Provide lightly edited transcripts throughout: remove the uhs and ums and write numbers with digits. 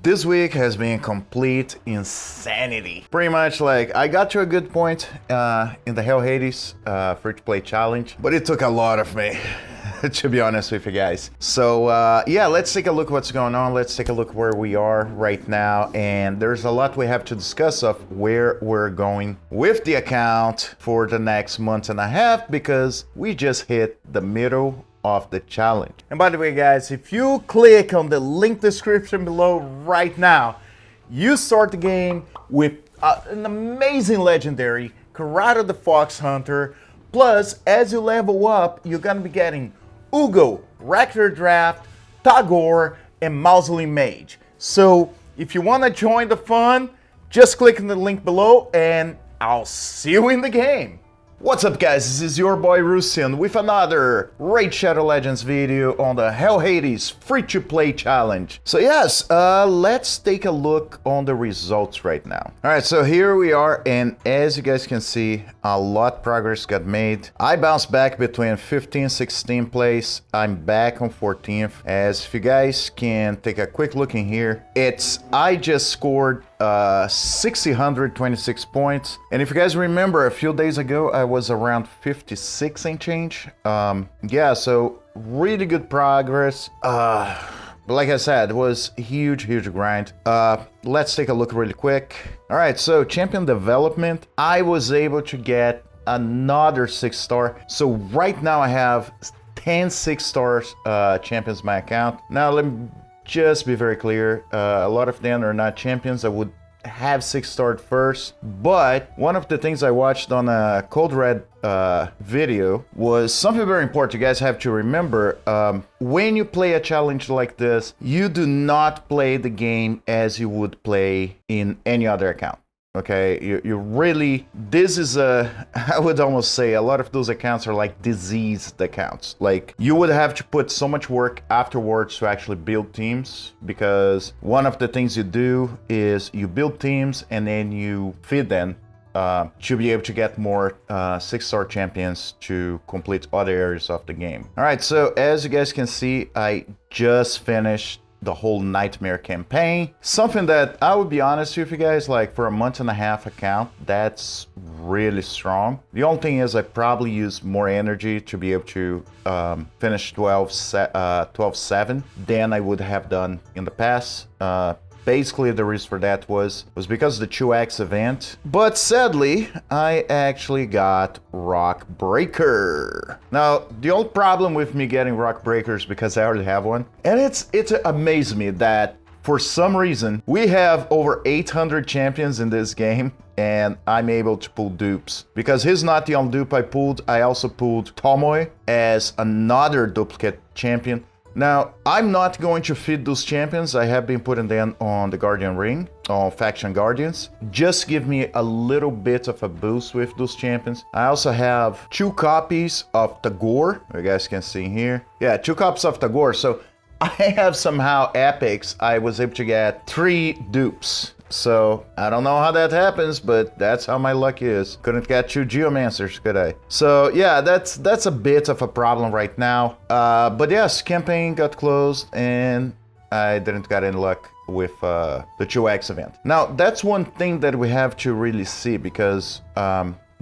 This week has been complete insanity. Pretty much like I got to a good point in the Hell Hades free-to-play challenge, but it took a lot of me. To be honest with you guys. So yeah, let's take a look what's going on. Let's take a look where we are right now. And there's a lot we have to discuss of where we're going with the account for the next month and a half, because we just hit the middle of the challenge. And by the way, guys, if you click on the link description below right now, you start the game with an amazing legendary, Karato the Fox Hunter. Plus, as you level up, you're gonna be getting Uugo, Rector Drath, Tagoar, and Mausoleum Mage. So if you want to join the fun, just click on the link below and I'll see you in the game. What's up, guys? This is your boy Russian with another Raid Shadow Legends video on the Hell Hades free-to-play challenge. So yes, let's take a look on the results right now. Alright, so here we are, and as you guys can see, a lot of progress got made. I bounced back between 15th, 16th place. I'm back on 14th. As if you guys can take a quick look in here, I just scored 626 points, and if you guys remember, a few days ago I was around 56 and change. Yeah, so really good progress. But like I said, it was huge grind. Let's take a look really quick. All right, so champion development, I was able to get another 6-star. So right now I have 10 6-star champions in my account. Now let me just be very clear, a lot of them are not champions. I would have 6-starred first, but one of the things I watched on a Cold Red video was something very important you guys have to remember. When you play a challenge like this, you do not play the game as you would play in any other account. Okay, you really, this is I would almost say a lot of those accounts are like diseased accounts. Like, you would have to put so much work afterwards to actually build teams, because one of the things you do is you build teams and then you feed them to be able to get more 6-star champions to complete other areas of the game. All right, so as you guys can see, I just finished the whole Nightmare campaign. Something that I would be honest with you guys, like for a month and a half account, that's really strong. The only thing is I probably use more energy to be able to finish 12-7 than I would have done in the past. Basically, the reason for that was because of the 2x event. But sadly, I actually got Rock Breaker. Now, the only problem with me getting Rock Breaker is because I already have one. And it's amazed me that for some reason, we have over 800 champions in this game, and I'm able to pull dupes. Because he's not the only dupe I pulled, I also pulled Tomoe as another duplicate champion. Now, I'm not going to feed those champions. I have been putting them on the Guardian Ring, on Faction Guardians. Just give me a little bit of a boost with those champions. I also have 2 copies of Tagoar, you guys can see here. Yeah, 2 copies of Tagoar. So I have somehow epics. I was able to get 3 dupes. So I don't know how that happens, but that's how my luck is. Couldn't get 2 Geomancers, could I? So yeah, that's a bit of a problem right now. But yes, campaign got closed and I didn't get any luck with the 2x event. Now that's one thing that we have to really see, because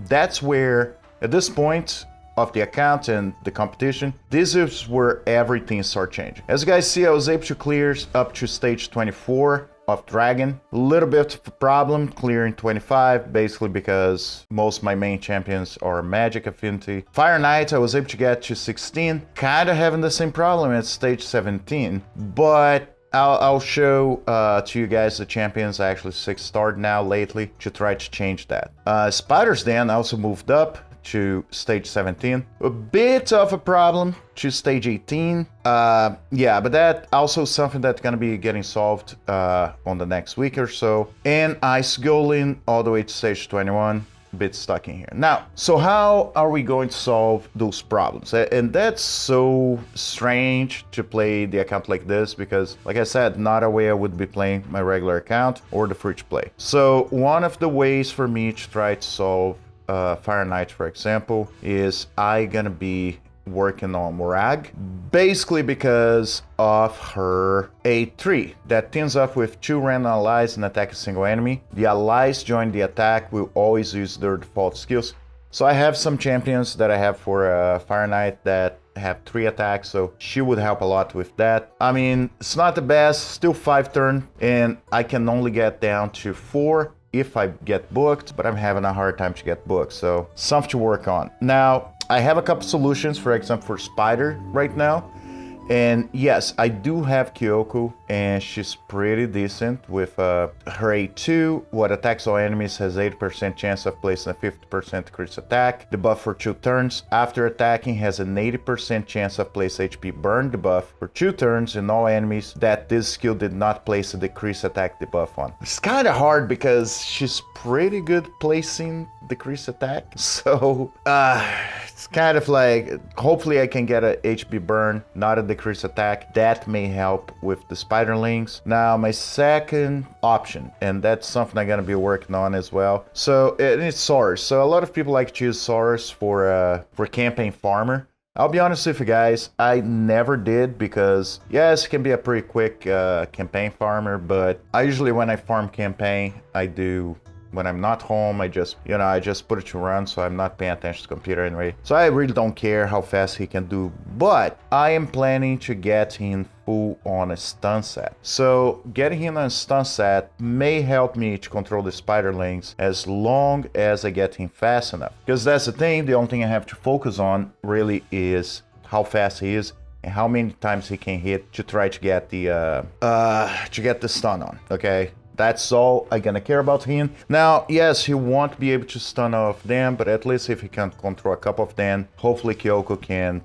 that's where at this point of the account and the competition, this is where everything starts changing. As you guys see, I was able to clear up to stage 24 of Dragon. A little bit of a problem clearing 25, basically because most of my main champions are Magic Affinity. Fire Knight, I was able to get to 16, kind of having the same problem at stage 17, but I'll show to you guys the champions I actually 6-starred now lately to try to change that. Spider's Den also moved up to stage 17. A bit of a problem to stage 18. Yeah, but that also something that's gonna be getting solved on the next week or so. And Ice Golem all the way to stage 21. Bit stuck in here. Now, so how are we going to solve those problems? And that's so strange to play the account like this, because like I said, not a way I would be playing my regular account or the free to play. So one of the ways for me to try to solve Fire Knight, for example, is I gonna be working on Morag, basically because of her A3 that teams up with 2 random allies and attack a single enemy. The allies join the attack will always use their default skills. So I have some champions that I have for Fire Knight that have 3 attacks, so she would help a lot with that. I mean, it's not the best, still 5 turn, and I can only get down to 4 if I get booked, but I'm having a hard time to get booked, so something to work on. Now, I have a couple solutions, for example, for Spider right now. And yes, I do have Kyoko, and she's pretty decent with her A2. What attacks all enemies has 80% chance of placing a 50% crit attack. Debuff for 2 turns. After attacking, has an 80% chance of placing HP burn debuff for 2 turns in all enemies that this skill did not place a decrease attack debuff on. It's kind of hard because she's pretty good placing decrease attack. So, it's kind of like, hopefully I can get a HP burn, not a decrease attack. That may help with the spiderlings. Now, my second option, and that's something I'm gonna be working on as well. So, it's Saurus. So a lot of people like to use Saurus for campaign farmer. I'll be honest with you guys, I never did because, yes, it can be a pretty quick campaign farmer, but I usually, when I farm campaign, I do... When I'm not home, I just put it to run, so I'm not paying attention to the computer anyway. So I really don't care how fast he can do, but I am planning to get him full on a stun set. So getting him on a stun set may help me to control the spiderlings as long as I get him fast enough. Because that's the thing, the only thing I have to focus on really is how fast he is and how many times he can hit to try to get the stun on, okay? That's all I'm gonna care about him. Now, yes, he won't be able to stun all of them, but at least if he can control a couple of them, hopefully Kyoko can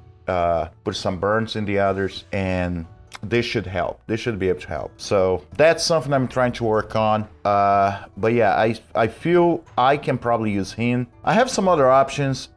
put some burns in the others, and this should help. This should be able to help. So that's something I'm trying to work on. But yeah, I feel I can probably use him. I have some other options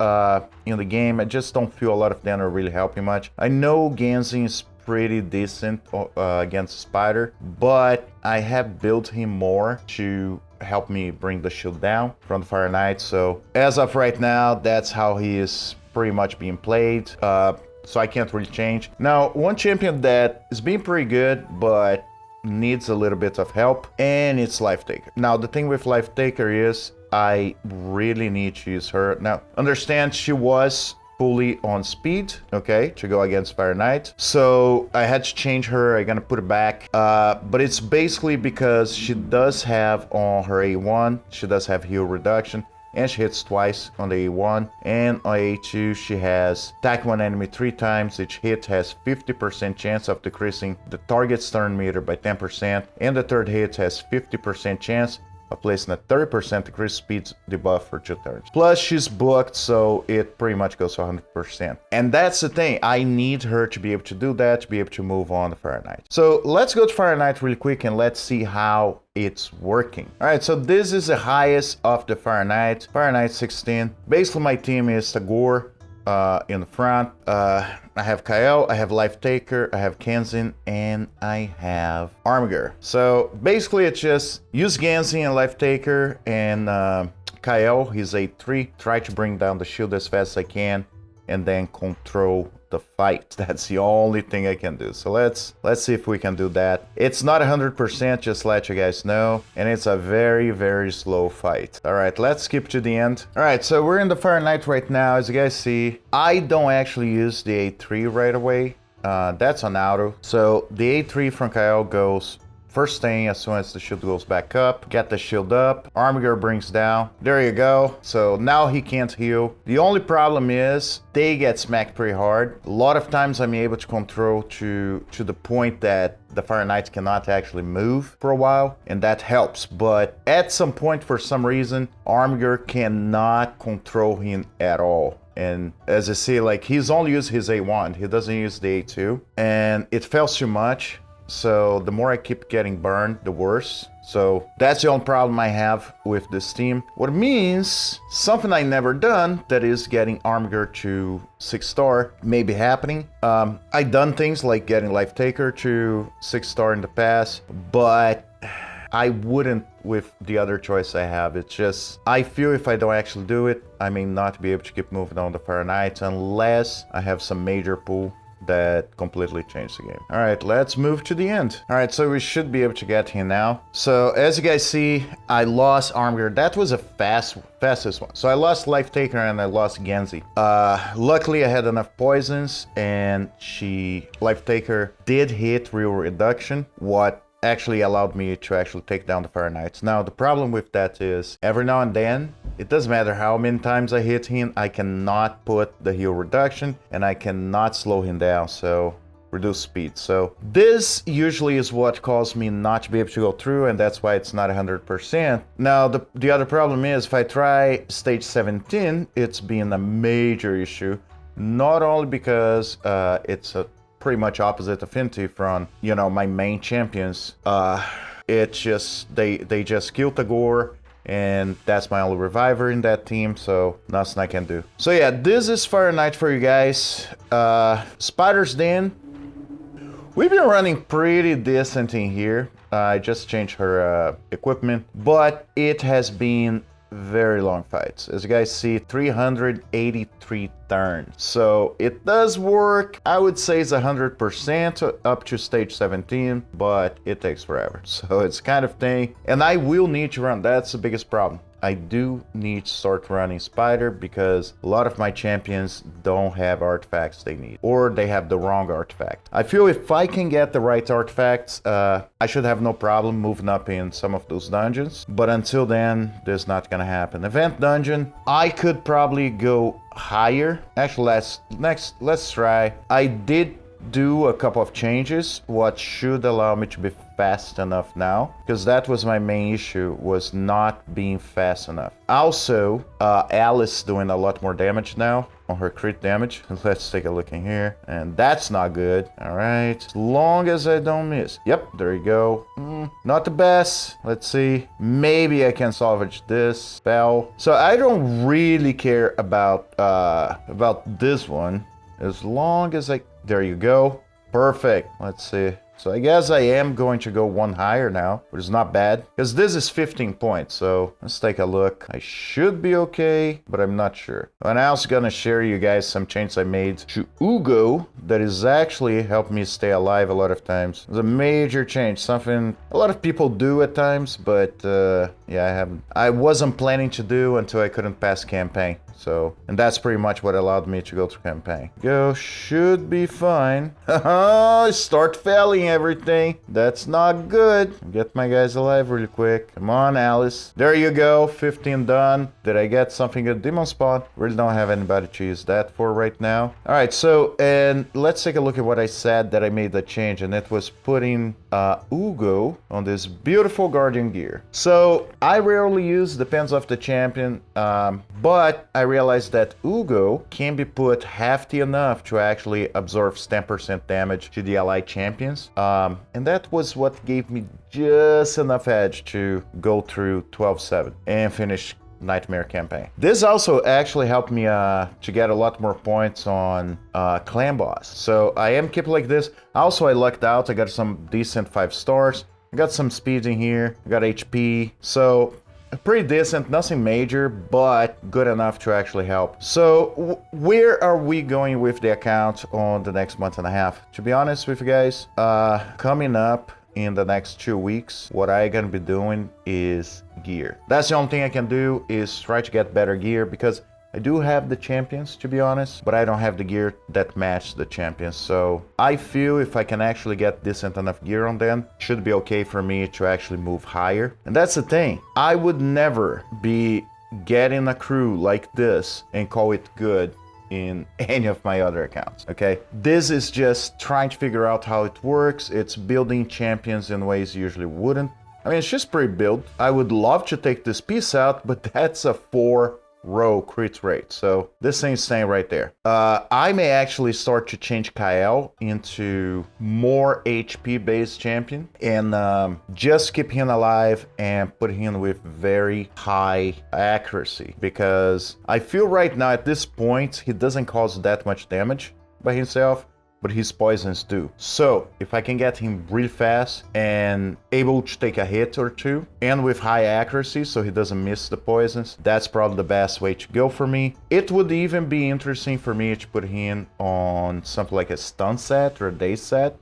in the game. I just don't feel a lot of them are really helping much. I know Genzin is pretty decent against Spider, but I have built him more to help me bring the shield down from the Fire Knight. So as of right now, that's how he is pretty much being played. So I can't really change. Now, one champion that is being pretty good, but needs a little bit of help, and it's Life Taker. Now, the thing with Life Taker is I really need to use her. Now, understand she was fully on speed, okay, to go against Fire Knight. So I had to change her. I'm gonna put it back. But it's basically because she does have on her A1, she does have heal reduction, and she hits twice on the A1, and on A2 she has attack one enemy 3 times. Each hit has 50% chance of decreasing the target's turn meter by 10%, and the third hit has 50% chance of placing a 30% decreased speed debuff for 2 turns. Plus, she's booked, so it pretty much goes to 100%. And that's the thing, I need her to be able to do that, to be able to move on to Fire Knight. So let's go to Fire Knight really quick and let's see how it's working. All right, so this is the highest of the Fire Knight 16. Basically, my team is Tagoar in the front. I have Kael, I have Life Taker, I have Genzin, and I have Armiger. So basically it's just use Genzin and Life Taker, and Kael, he's a 3. Try to bring down the shield as fast as I can, and then control the fight. That's the only thing I can do. So let's see if we can do that. It's not 100%, just let you guys know, and it's a very, very slow fight. All right, let's skip to the end. All right, so we're in the Fire Knight right now. As you guys see, I don't actually use the A3 right away. That's on auto. So the A3 from Kael goes first thing as soon as the shield goes back up. Get the shield up. Armiger brings down. There you go. So now he can't heal. The only problem is they get smacked pretty hard. A lot of times I'm able to control to the point that the Fire Knights cannot actually move for a while, and that helps. But at some point, for some reason, Armiger cannot control him at all. And as you see, like, he's only used his A1. He doesn't use the A2. And it fails too much. So the more I keep getting burned, the worse. So that's the only problem I have with this team. What it means, something I never done, that is getting Armiger to 6-star may be happening. I done things like getting Life Taker to 6-star in the past, but I wouldn't with the other choice I have. It's just, I feel if I don't actually do it, I may not be able to keep moving on the Fire Knights unless I have some major pull that completely changed the game. All right, let's move to the end. All right, so we should be able to get here now. So as you guys see, I lost Armor. That was a fastest one. So I lost Life Taker and I lost Genzi. Luckily I had enough poisons and Life Taker did hit real reduction, what actually allowed me to actually take down the Fire Knights. Now the problem with that is every now and then, it doesn't matter how many times I hit him, I cannot put the heal reduction and I cannot slow him down, so reduce speed. So this usually is what caused me not to be able to go through, and that's why it's not 100%. Now the other problem is if I try stage 17, it's been a major issue, not only because it's a pretty much opposite affinity from, you know, my main champions. It's just, they just killed Tagoar, and that's my only reviver in that team, so nothing I can do. So yeah, this is Fire Knight for you guys. Spider's Den, we've been running pretty decent in here. I just changed her equipment, but it has been very long fights. As you guys see, 383 turns. So it does work. I would say it's 100% up to stage 17, but it takes forever. So it's kind of thing. And I will need to run. That's the biggest problem. I do need to start running Spider because a lot of my champions don't have artifacts they need, or they have the wrong artifact. I feel if I can get the right artifacts, I should have no problem moving up in some of those dungeons. But until then, this is not gonna happen. Event dungeon, I could probably go higher. Actually, let's try. I did do a couple of changes, what should allow me to be fast enough now, because that was my main issue, was not being fast enough. Also, Alice doing a lot more damage now on her crit damage. Let's take a look in here, and that's not good. All right, as long as I don't miss. Yep, there you go. Not the best. Let's see, maybe I can salvage this spell. So I don't really care about this one, as long as there you go. Perfect. Let's see. So I guess I am going to go one higher now, which is not bad, because this is 15 points. So let's take a look. I should be okay, but I'm not sure. And I'm also gonna share you guys some changes I made to Uugo that is actually helped me stay alive a lot of times. It's a major change, something a lot of people do at times, but yeah, I wasn't planning to do until I couldn't pass campaign. So, and that's pretty much what allowed me to go through campaign. Go, should be fine. Start failing everything. That's not good. Get my guys alive really quick. Come on, Alice. There you go, 15 done. Did I get something good? Demon Spawn. Really don't have anybody to use that for right now. All right, so, and let's take a look at what I said that I made the change, and it was putting Uugo on this beautiful Guardian gear. So, I rarely use, depends off the champion, but I realized that Uugo can be put hefty enough to actually absorb 10% damage to the allied champions. And that was what gave me just enough edge to go through 12-7 and finish Nightmare campaign. This also actually helped me to get a lot more points on Clan Boss. So I am keeping like this. Also, I lucked out. I got some decent 5 stars. I got some speed in here. I got HP. So pretty decent, nothing major, but good enough to actually help. So where are we going with the account on the next month and a half? To be honest with you guys, coming up in the next 2 weeks, what I'm gonna be doing is gear. That's the only thing I can do, is try to get better gear, because I do have the champions, to be honest, but I don't have the gear that match the champions. So I feel if I can actually get decent enough gear on them, it should be okay for me to actually move higher. And that's the thing. I would never be getting a crew like this and call it good in any of my other accounts, okay? This is just trying to figure out how it works. It's building champions in ways you usually wouldn't. I mean, it's just pre-built. I would love to take this piece out, but that's a 4-row crit rate, so this thing's staying right there. I may actually start to change Kael into more HP based champion and just keep him alive and put him with very high accuracy, because I feel right now at this point he doesn't cause that much damage by himself, but his poisons do. So if I can get him really fast and able to take a hit or two, and with high accuracy so he doesn't miss the poisons, that's probably the best way to go for me. It would even be interesting for me to put him on something like a stun set or a daze set.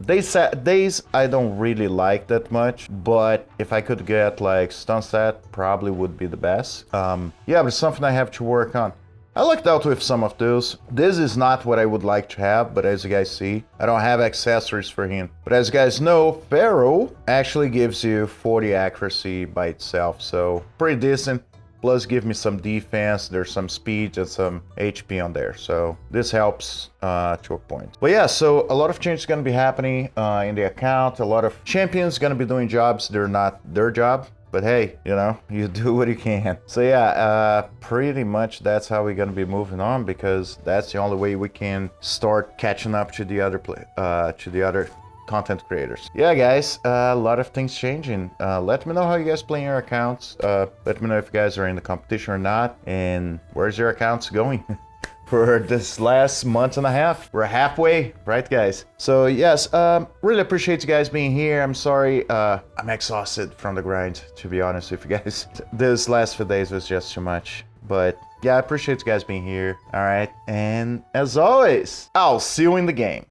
Daze I don't really like that much, but if I could get like stun set, probably would be the best. Yeah, but it's something I have to work on. I lucked out with some of those. This is not what I would like to have, but as you guys see, I don't have accessories for him. But as you guys know, Pharaoh actually gives you 40 accuracy by itself, so pretty decent. Plus give me some defense, there's some speed and some HP on there, so this helps to a point. But yeah, so a lot of change is going to be happening in the account. A lot of champions going to be doing jobs they're not their job. But hey, you know, you do what you can. So yeah, pretty much that's how we're gonna be moving on, because that's the only way we can start catching up to the other content creators. Yeah, guys, a lot of things changing. Let me know how you guys playing your accounts. Let me know if you guys are in the competition or not, and where's your accounts going? For this last month and a half. We're halfway, right guys? So yes, really appreciate you guys being here. I'm sorry, I'm exhausted from the grind, to be honest with you guys. This last few days was just too much. But yeah, I appreciate you guys being here. All right, and as always, I'll see you in the game.